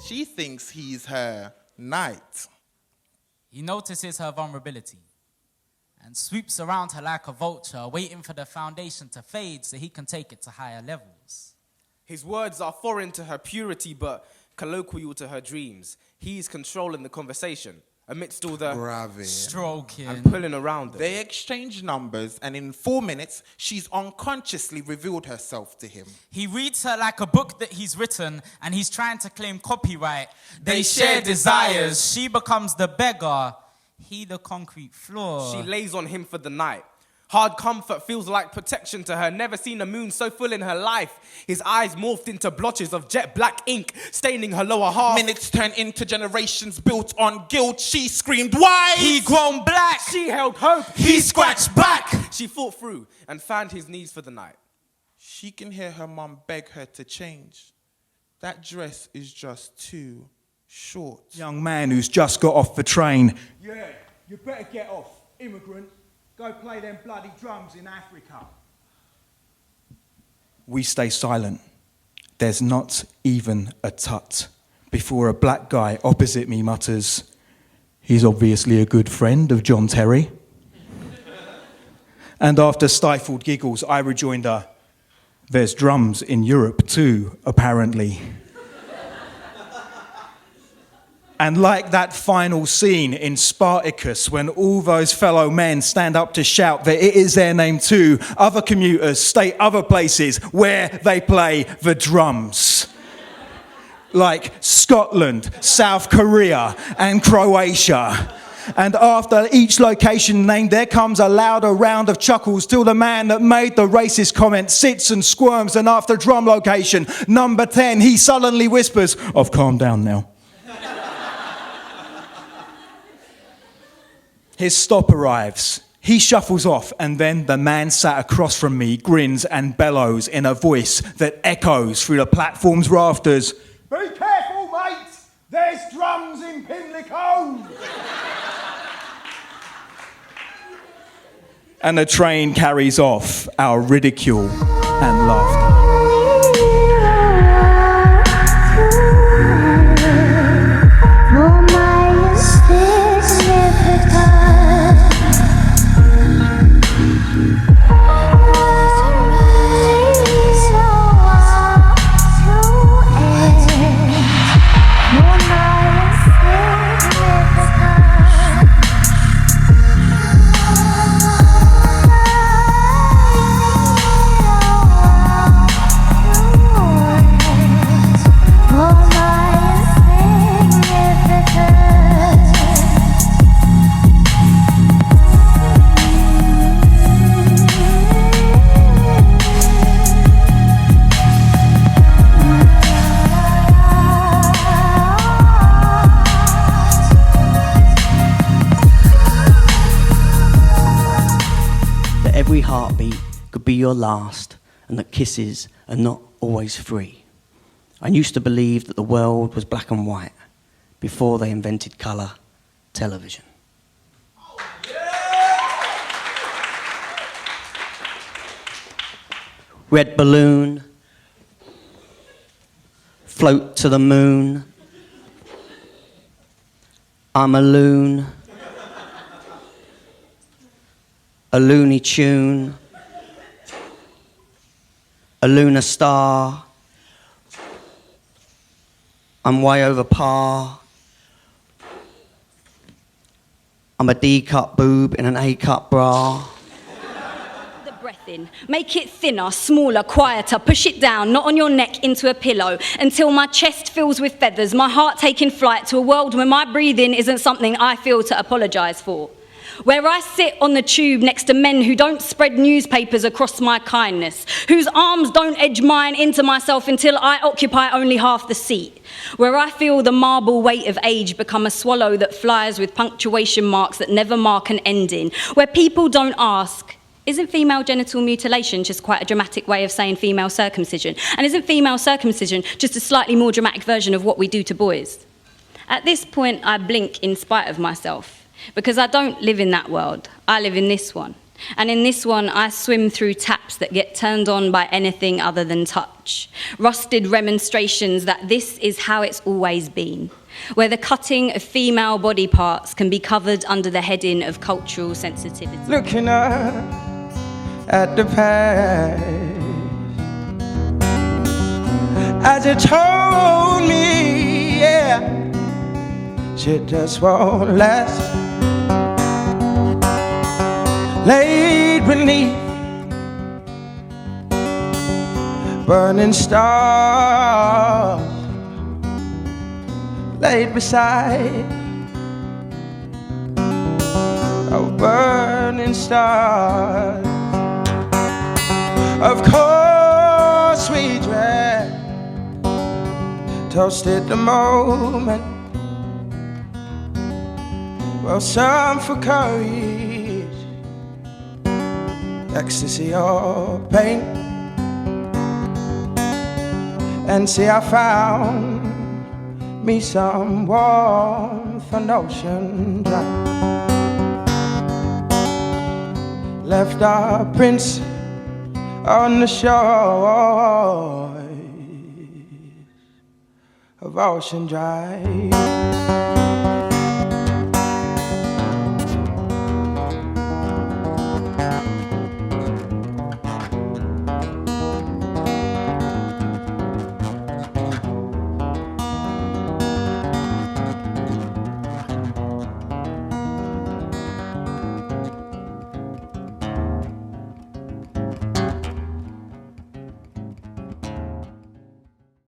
She thinks he's her knight. He notices her vulnerability and swoops around her like a vulture, waiting for the foundation to fade so he can take it to higher levels. His words are foreign to her purity, but colloquial to her dreams. He's controlling the conversation amidst all the Grabbing. Stroking. and pulling around them. They exchange numbers, and in 4 minutes, she's unconsciously revealed herself to him. He reads her like a book that he's written, and he's trying to claim copyright. They share desires. She becomes the beggar, he the concrete floor. She lays on him for the night. Hard comfort feels like protection to her. Never seen a moon so full in her life. His eyes morphed into blotches of jet black ink, staining her lower half. Minutes turn into generations built on guilt. She screamed, why? He grown black. She held hope. He scratched back. She fought through and fanned his knees for the night. She can hear her mum beg her to change. That dress is just too short. Young man who's just got off the train. Yeah, you better get off, immigrant. Go play them bloody drums in Africa. We stay silent. There's not even a tut before a black guy opposite me mutters, he's obviously a good friend of John Terry. And after stifled giggles, I rejoined there's drums in Europe too, apparently. And like that final scene in Spartacus, when all those fellow men stand up to shout that it is their name too, other commuters state other places where they play the drums. Like Scotland, South Korea, and Croatia. And after each location named, there comes a louder round of chuckles till the man that made the racist comment sits and squirms, and after drum location number 10, he sullenly whispers, I've calmed down now. His stop arrives. He shuffles off, and then the man sat across from me grins and bellows in a voice that echoes through the platform's rafters. Be careful, mate! There's drums in Pimlico! And the train carries off our ridicule and laughter. Every heartbeat could be your last, and that kisses are not always free. I used to believe that the world was black and white before they invented colour television. Red balloon, float to the moon. I'm a loon. A loony tune, a lunar star, I'm way over par, I'm a D-cup boob in an A-cup bra. The breath in, make it thinner, smaller, quieter, push it down, not on your neck, into a pillow, until my chest fills with feathers, my heart taking flight to a world where my breathing isn't something I feel to apologise for. Where I sit on the tube next to men who don't spread newspapers across my kindness, whose arms don't edge mine into myself until I occupy only half the seat. Where I feel the marble weight of age become a swallow that flies with punctuation marks that never mark an ending. Where people don't ask, isn't female genital mutilation just quite a dramatic way of saying female circumcision? And isn't female circumcision just a slightly more dramatic version of what we do to boys? At this point, I blink in spite of myself. Because I don't live in that world, I live in this one. And in this one, I swim through taps that get turned on by anything other than touch. Rusted remonstrations that this is how it's always been, where the cutting of female body parts can be covered under the heading of cultural sensitivity. Looking up at the past, as it told me, yeah, shit just won't last. Laid beneath burning stars, laid beside burning stars. Of course we drank, toasted the moment. Well, some for courage, ecstasy or pain. And see, I found me some warmth on Ocean Drive. Left our prince on the shore of Ocean Drive.